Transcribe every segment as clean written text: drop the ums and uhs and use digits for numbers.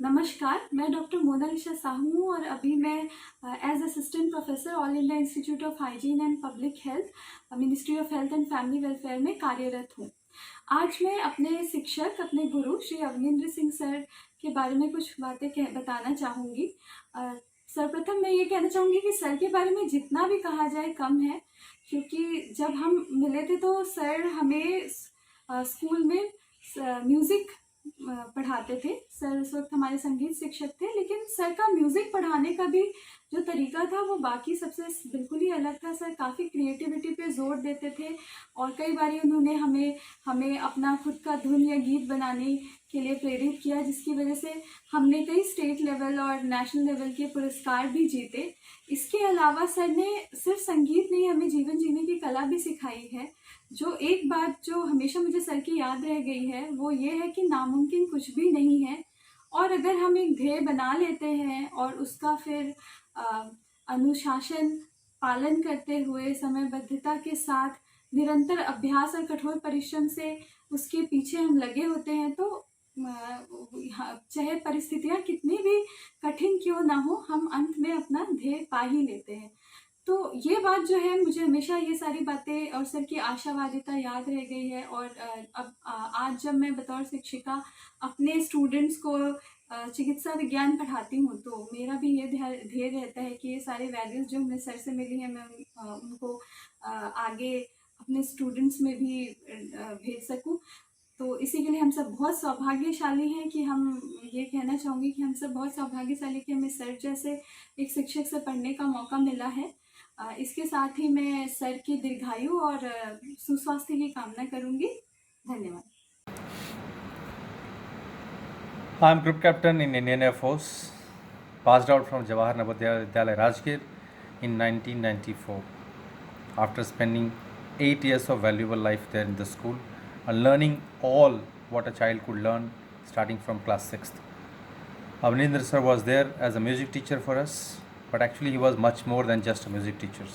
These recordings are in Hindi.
नमस्कार, मैं डॉक्टर मोनालिसा साहू हूँ और अभी मैं as Assistant Professor All India Institute of Hygiene and Public Health, Ministry of Health and Family Welfare में कार्यरत हूँ। आज मैं अपने शिक्षक, अपने गुरु श्री अवनिंद्र सिंह सर के बारे में कुछ बातें बताना चाहूँगी। सर्वप्रथम मैं ये कहना चाहूँगी कि सर के बारे में जितना भी कहा जाए कम है, क्योंकि जब हम मिले थे तो सर हमें स्कूल में म्यूज़िक पढ़ाते थे। सर उस वक्त हमारे संगीत शिक्षक थे, लेकिन सर का म्यूज़िक पढ़ाने का भी जो तरीका था वो बाकी सबसे बिल्कुल ही अलग था। सर काफ़ी क्रिएटिविटी पे जोर देते थे और कई बार उन्होंने हमें अपना खुद का धुन या गीत बनाने के लिए प्रेरित किया, जिसकी वजह से हमने कई स्टेट लेवल और नेशनल लेवल के पुरस्कार भी जीते। इसके अलावा सर ने सिर्फ संगीत नहीं, हमें जीवन जीने की कला भी सिखाई है। जो एक बात जो हमेशा मुझे सर की याद रह गई है वो ये है कि नामुमकिन कुछ भी नहीं है, और अगर हम एक ध्येय बना लेते हैं और उसका फिर अनुशासन पालन करते हुए समयबद्धता के साथ निरंतर अभ्यास और कठोर परिश्रम से उसके पीछे हम लगे होते हैं तो चाहे परिस्थितियाँ कितनी भी कठिन क्यों ना हो, हम अंत में अपना ध्येय पा ही लेते हैं। तो ये बात जो है, मुझे हमेशा ये सारी बातें और सर की आशावादिता याद रह गई है। और अब आज जब मैं बतौर शिक्षिका अपने स्टूडेंट्स को चिकित्सा विज्ञान पढ़ाती हूँ तो मेरा भी ये ध्येय रहता है कि ये सारे वैल्यूज़ जो हमें सर से मिली हैं मैं उनको आगे अपने स्टूडेंट्स में भी भेज सकूँ। तो इसी के लिए हम सब बहुत सौभाग्यशाली हैं कि हम ये कहना चाहूँगी कि हम सब बहुत सौभाग्यशाली कि हमें सर जैसे एक शिक्षक से पढ़ने का मौका मिला है। इसके साथ ही मैं सर की दीर्घायु और सुस्वास्थ्य की कामना करूँगी। धन्यवाद। I'm Group Captain in Indian Air Force, passed out from Jawahar Navodaya Vidyalaya Rajgir in 1994 after spending 8 years of valuable life there in the school and learning all what a child could learn starting from class 6th. Avnindra sir was there as a music teacher for us, but actually he was much more than just a music teacher.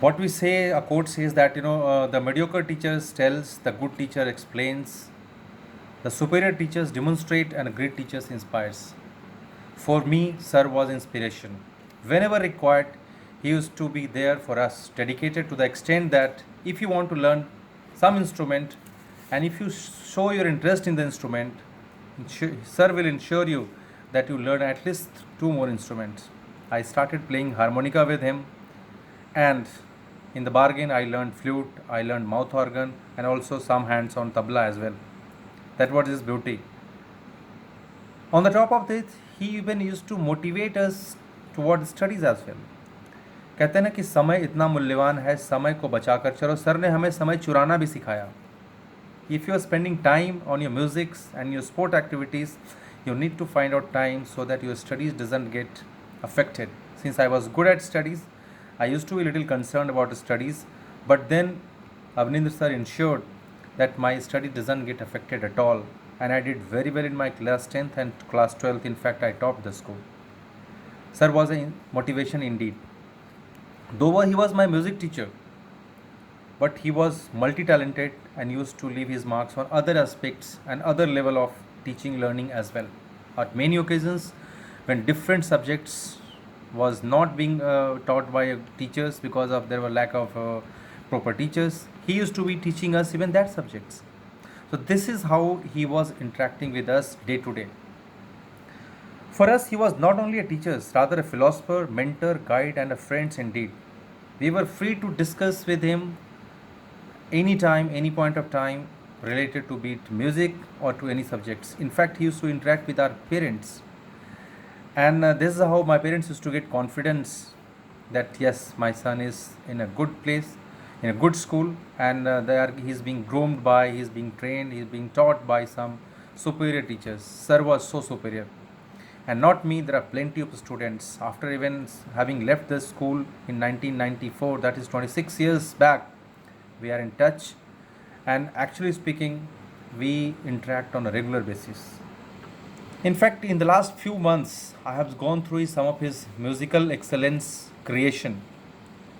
What we say, a quote says that, the mediocre teacher tells, the good teacher explains, the superior teachers demonstrate, and great teachers inspires. For me, sir was inspiration. Whenever required, he used to be there for us, dedicated to the extent that if you want to learn some instrument and if you show your interest in the instrument, sir will ensure you that you learn at least 2 more instruments. I started playing harmonica with him, and in the bargain I learned flute, I learned mouth organ, and also some hands on tabla as well. That was his beauty. On the top of this, he even used to motivate us toward studies as well. कहते हैं ना कि समय इतना मूल्यवान है, समय को बचाकर चलो। सर ने हमें समय चुराना भी सिखाया. If you are spending time on your musics and your sport activities, you need to find out time so that your studies doesn't get affected. Since I was good at studies, I used to be a little concerned about studies, but then Avnindra sir ensured that my study doesn't get affected at all, and I did very well in my class 10th and class 12th. In fact, I topped the school. Sir was a motivation indeed. Though he was my music teacher, but he was multi-talented and used to leave his marks on other aspects and other level of teaching learning as well. At many occasions, when different subjects was not being taught by teachers because of there were lack of proper teachers, he used to be teaching us even that subjects. So this is how he was interacting with us day to day. For us, he was not only a teacher, rather a philosopher, mentor, guide, and a friend indeed. We were free to discuss with him anytime, any point of time related to be it music or to any subjects. In fact, he used to interact with our parents. And this is how my parents used to get confidence that yes, my son is in a good place, in a good school, and he's being groomed by, he's being trained, he's being taught by some superior teachers. Sir was so superior. And not me, there are plenty of students. After even having left the school in 1994, that is 26 years back, we are in touch, and actually speaking, we interact on a regular basis. In fact, in the last few months, I have gone through some of his musical excellence creation,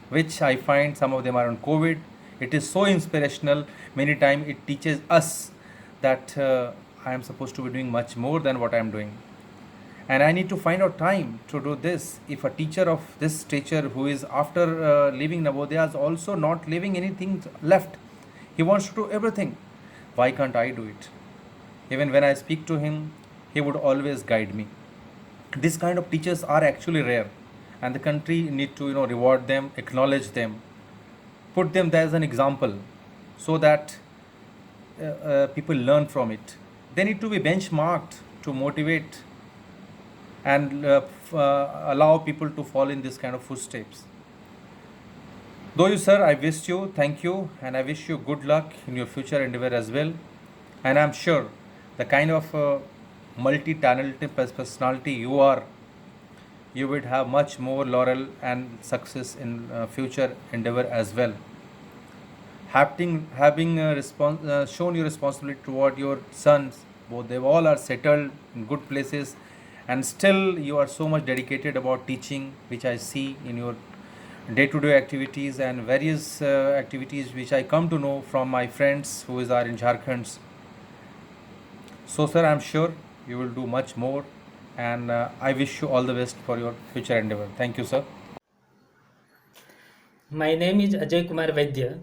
which I find some of them are on COVID. It is so inspirational. Many times it teaches us that I am supposed to be doing much more than what I am doing. And I need to find out time to do this. If a teacher of this stature who is after leaving Navodaya is also not leaving anything left, he wants to do everything, why can't I do it? Even when I speak to him, he would always guide me. This kind of teachers are actually rare, and the country need to reward them, acknowledge them, put them there as an example, so that people learn from it. They need to be benchmarked to motivate and allow people to follow in this kind of footsteps. Though you, sir, I wish you, thank you, and I wish you good luck in your future endeavor as well. And I'm sure the kind of multi-talented personality you are, you would have much more laurel and success in future endeavor as well. Having shown your responsibility toward your sons, both they all are settled in good places, and still you are so much dedicated about teaching, which I see in your day-to-day activities and various activities which I come to know from my friends who are in Jharkhand. So sir, I am sure you will do much more, and I wish you all the best for your future endeavor. Thank you, sir. My name is Ajay Kumar Vaidya.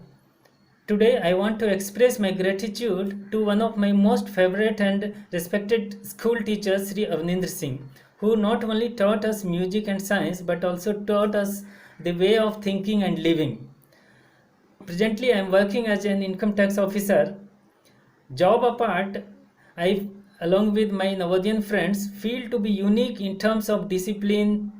Today I want to express my gratitude to one of my most favorite and respected school teachers, Sri Avnindra Singh, who not only taught us music and science but also taught us the way of thinking and living. Presently I am working as an income tax officer. Job apart, I, along with my Navodian friends, feel to be unique in terms of discipline,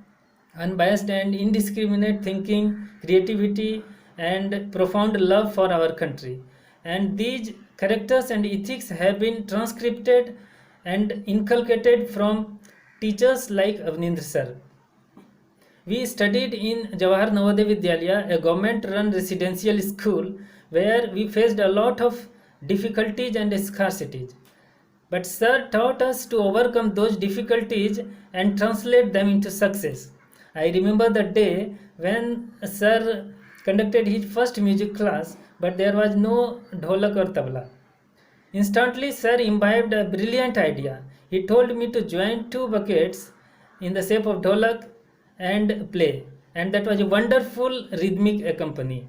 unbiased and indiscriminate thinking, creativity, and profound love for our country. And these characters and ethics have been transcribed and inculcated from teachers like Avnindra sir. We studied in Jawahar Navodaya Vidyalaya, a government-run residential school, where we faced a lot of difficulties and scarcities. But sir taught us to overcome those difficulties and translate them into success. I remember the day when sir conducted his first music class, but there was no dholak or tabla. Instantly, sir imbibed a brilliant idea. He told me to join two buckets in the shape of dholak and play, and that was a wonderful rhythmic accompany.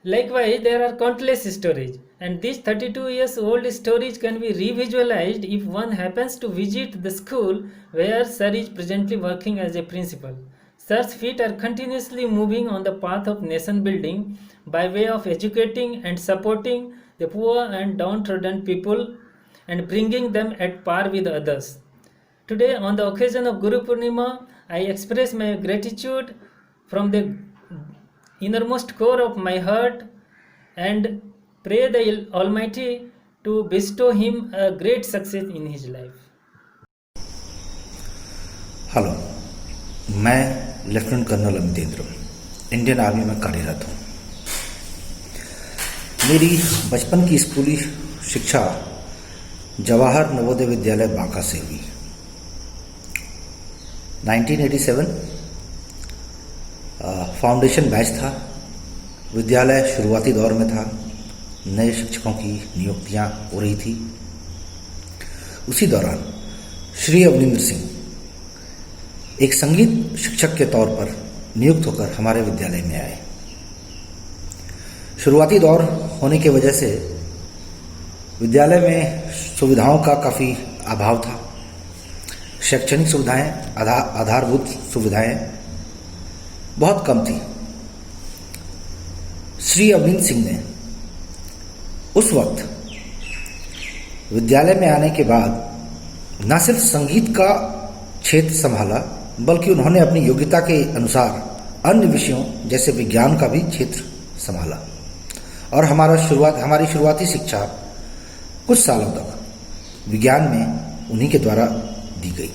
Likewise, there are countless stories, and these 32 years old stories can be revisualized if one happens to visit the school where sir is presently working as a principal. Sir's feet are continuously moving on the path of nation building by way of educating and supporting the poor and downtrodden people and bringing them at par with others. Today, on the occasion of Guru Purnima, I express my gratitude from the innermost core of my heart and pray the Almighty to bestow him a great success in his life. Hello, मैं lieutenant colonel Amitendra Indian army में कार्यरत हूँ। मेरी बचपन की स्कूली शिक्षा जवाहर नवोदय विद्यालय बांका से हुई। 1987 फाउंडेशन बैच था। विद्यालय शुरुआती दौर में था, नए शिक्षकों की नियुक्तियां हो रही थी। उसी दौरान श्री अवनिंद्र सिंह एक संगीत शिक्षक के तौर पर नियुक्त होकर हमारे विद्यालय में आए। शुरुआती दौर होने की वजह से विद्यालय में सुविधाओं का काफ़ी अभाव था। शैक्षणिक सुविधाएं, आधारभूत सुविधाएं बहुत कम थी। श्री अवनिंद्र सिंह ने उस वक्त विद्यालय में आने के बाद न सिर्फ संगीत का क्षेत्र संभाला, बल्कि उन्होंने अपनी योग्यता के अनुसार अन्य विषयों जैसे विज्ञान का भी क्षेत्र संभाला और हमारी शुरुआती शिक्षा कुछ सालों तक विज्ञान में उन्हीं के द्वारा दी गई।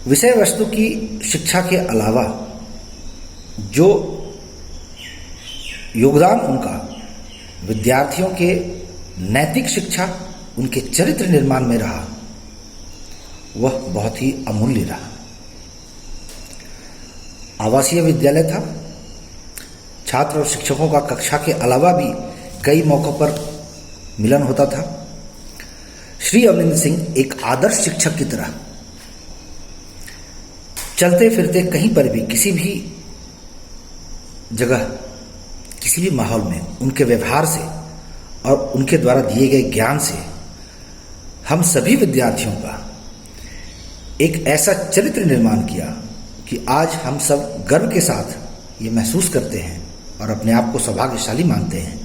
विषय वस्तु की शिक्षा के अलावा जो योगदान उनका विद्यार्थियों के नैतिक शिक्षा, उनके चरित्र निर्माण में रहा, वह बहुत ही अमूल्य रहा। आवासीय विद्यालय था। छात्र और शिक्षकों का कक्षा के अलावा भी कई मौकों पर मिलन होता था। श्री अवनिंद्र सिंह एक आदर्श शिक्षक की तरह चलते फिरते कहीं पर भी, किसी भी जगह, किसी भी माहौल में उनके व्यवहार से और उनके द्वारा दिए गए ज्ञान से हम सभी विद्यार्थियों का एक ऐसा चरित्र निर्माण किया कि आज हम सब गर्व के साथ ये महसूस करते हैं और अपने आप को सौभाग्यशाली मानते हैं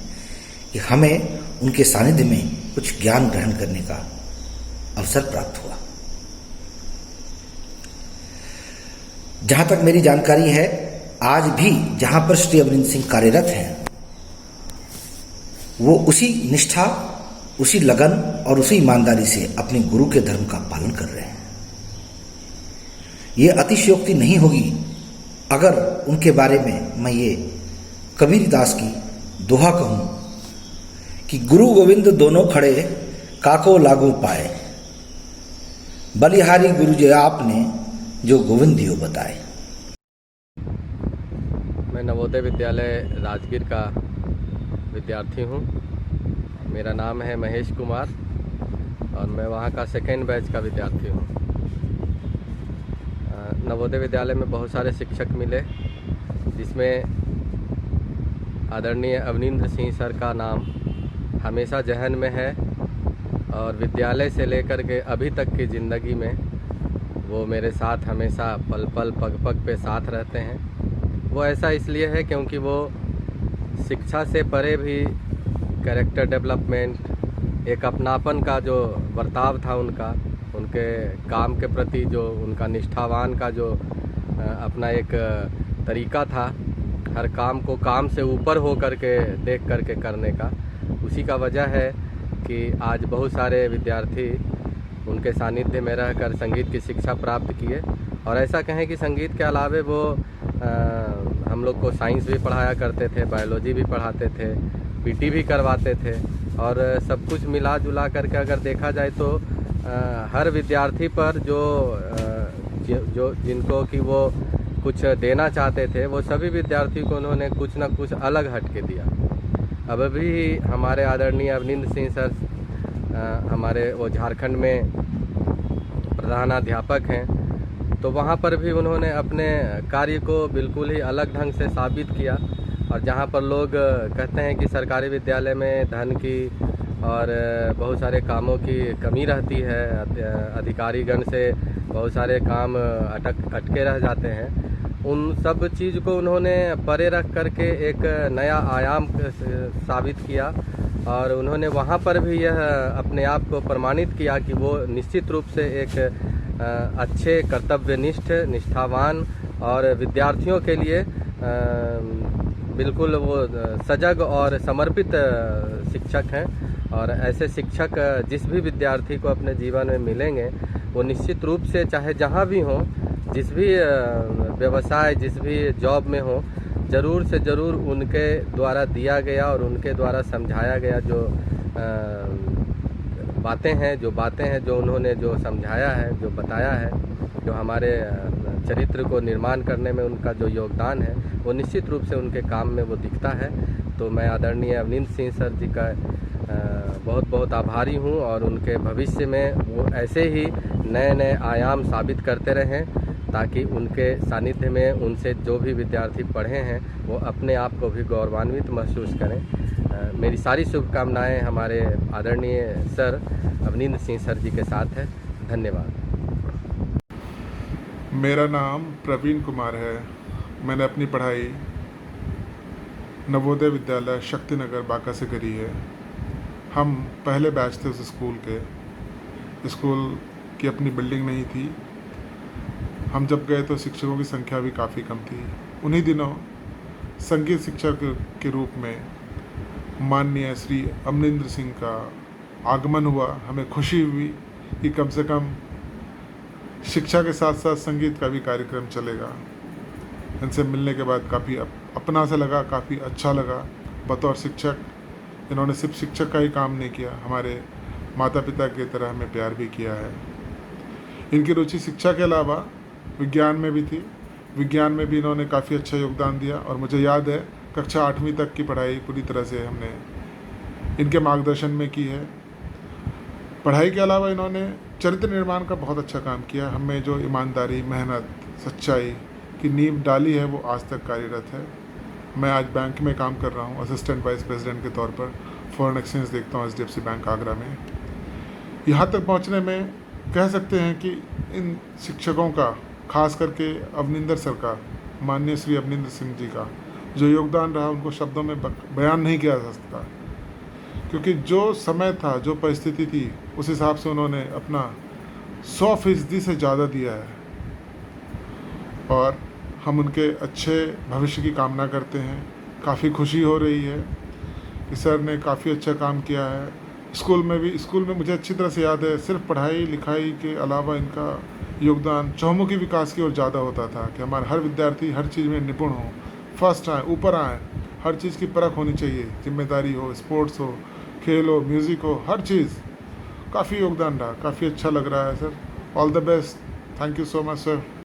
कि हमें उनके सानिध्य में कुछ ज्ञान ग्रहण करने का अवसर प्राप्त हुआ। जहां तक मेरी जानकारी है, आज भी जहां पर श्री अवनिंद्र सिंह कार्यरत हैं, वो उसी निष्ठा, उसी लगन और उसी ईमानदारी से अपने गुरु के धर्म का पालन कर रहे हैं। ये अतिशयोक्ति नहीं होगी अगर उनके बारे में मैं ये कबीरदास की दोहा कहूं कि गुरु गोविंद दोनों खड़े, काको लागू पाए, बलिहारी गुरु जी आपने जो गोविंद दियो बताए। मैं नवोदय विद्यालय राजगीर का विद्यार्थी हूँ। मेरा नाम है महेश कुमार और मैं वहाँ का सेकेंड बैच का विद्यार्थी हूँ। नवोदय विद्यालय में बहुत सारे शिक्षक मिले, जिसमें आदरणीय अवनिंद्र सिंह सर का नाम हमेशा जहन में है और विद्यालय से लेकर के अभी तक की ज़िंदगी में वो मेरे साथ हमेशा पल पल पग पग पे साथ रहते हैं। वो ऐसा इसलिए है क्योंकि वो शिक्षा से परे भी कैरेक्टर डेवलपमेंट, एक अपनापन का जो बर्ताव था उनका, उनके काम के प्रति जो उनका निष्ठावान का जो अपना एक तरीका था, हर काम को काम से ऊपर हो करके देख करके करने का, उसी का वजह है कि आज बहुत सारे विद्यार्थी उनके सानिध्य में रहकर संगीत की शिक्षा प्राप्त किए। और ऐसा कहें कि संगीत के अलावे वो हम लोग को साइंस भी पढ़ाया करते थे, बायोलॉजी भी पढ़ाते थे, पीटी भी करवाते थे और सब कुछ मिला जुला करके अगर देखा जाए तो हर विद्यार्थी पर जो जिनको कि वो कुछ देना चाहते थे, वो सभी विद्यार्थी को उन्होंने कुछ ना कुछ अलग हट के दिया। अब भी हमारे आदरणीय अवनिंद्र सिंह सर हमारे वो झारखंड में प्रधानाध्यापक हैं, तो वहाँ पर भी उन्होंने अपने कार्य को बिल्कुल ही अलग ढंग से साबित किया। और जहाँ पर लोग कहते हैं कि सरकारी विद्यालय में धन की और बहुत सारे कामों की कमी रहती है, अधिकारीगण से बहुत सारे काम अटके रह जाते हैं, उन सब चीज़ को उन्होंने परे रख करके एक नया आयाम साबित किया और उन्होंने वहाँ पर भी यह अपने आप को प्रमाणित किया कि वो निश्चित रूप से एक अच्छे कर्तव्यनिष्ठ, निष्ठावान और विद्यार्थियों के लिए बिल्कुल वो सजग और समर्पित शिक्षक हैं। और ऐसे शिक्षक जिस भी विद्यार्थी को अपने जीवन में मिलेंगे, वो निश्चित रूप से चाहे जहाँ भी हों, जिस भी व्यवसाय, जिस भी जॉब में हो, ज़रूर से ज़रूर उनके द्वारा दिया गया और उनके द्वारा समझाया गया जो बातें हैं, जो उन्होंने जो समझाया है, जो बताया है, जो हमारे चरित्र को निर्माण करने में उनका जो योगदान है, वो निश्चित रूप से उनके काम में वो दिखता है। तो मैं आदरणीय अवनिंद्र सिंह सर जी का बहुत बहुत आभारी हूँ और उनके भविष्य में वो ऐसे ही नए नए आयाम साबित करते रहें, ताकि उनके सानिध्य में उनसे जो भी विद्यार्थी पढ़े हैं वो अपने आप को भी गौरवान्वित महसूस करें। मेरी सारी शुभकामनाएं हमारे आदरणीय सर अवनिंद्र सिंह सर जी के साथ है। धन्यवाद। मेरा नाम प्रवीण कुमार है। मैंने अपनी पढ़ाई नवोदय विद्यालय शक्तिनगर बांका से करी है। हम पहले बैच थे उस स्कूल के। स्कूल की अपनी बिल्डिंग नहीं थी। हम जब गए तो शिक्षकों की संख्या भी काफ़ी कम थी। उन्हीं दिनों संगीत शिक्षक के रूप में माननीय श्री अवनिंद्र सिंह का आगमन हुआ। हमें खुशी हुई कि कम से कम शिक्षा के साथ साथ संगीत का भी कार्यक्रम चलेगा। इनसे मिलने के बाद काफ़ी अपना सा लगा, काफ़ी अच्छा लगा। बतौर शिक्षक इन्होंने सिर्फ शिक्षक का ही काम नहीं किया, हमारे माता पिता की तरह हमें प्यार भी किया है। इनकी रुचि शिक्षा के अलावा विज्ञान में भी थी। विज्ञान में भी इन्होंने काफ़ी अच्छा योगदान दिया और मुझे याद है कक्षा 8वीं तक की पढ़ाई पूरी तरह से हमने इनके मार्गदर्शन में की है। पढ़ाई के अलावा इन्होंने चरित्र निर्माण का बहुत अच्छा काम किया। हमें जो ईमानदारी, मेहनत, सच्चाई की नींव डाली है वो आज तक कार्यरत है। मैं आज बैंक में काम कर रहा हूँ, असिस्टेंट वाइस प्रेसिडेंट के तौर पर फॉरेन एक्सचेंज देखता हूँ HDFC बैंक आगरा में। यहाँ तक पहुँचने में कह सकते हैं कि इन शिक्षकों का, खास करके अवनिंदर सर का, माननीय श्री अवनिंदर सिंह जी का जो योगदान रहा उनको शब्दों में बयान नहीं किया जा सकता, क्योंकि जो समय था, जो परिस्थिति थी, उस हिसाब से उन्होंने अपना 100% से ज़्यादा दिया है और हम उनके अच्छे भविष्य की कामना करते हैं। काफ़ी खुशी हो रही है कि सर ने काफ़ी अच्छा काम किया है। स्कूल में मुझे अच्छी तरह से याद है, सिर्फ पढ़ाई लिखाई के अलावा इनका योगदान चहुमुखी विकास की ओर ज़्यादा होता था कि हमारा हर विद्यार्थी हर चीज़ में निपुण हो, फर्स्ट आए, ऊपर आए, हर चीज़ की परख होनी चाहिए, जिम्मेदारी हो, स्पोर्ट्स हो, खेल हो, म्यूज़िक हो, हर चीज़। काफ़ी योगदान रहा, काफ़ी अच्छा लग रहा है sir. All the best, thank you so much sir.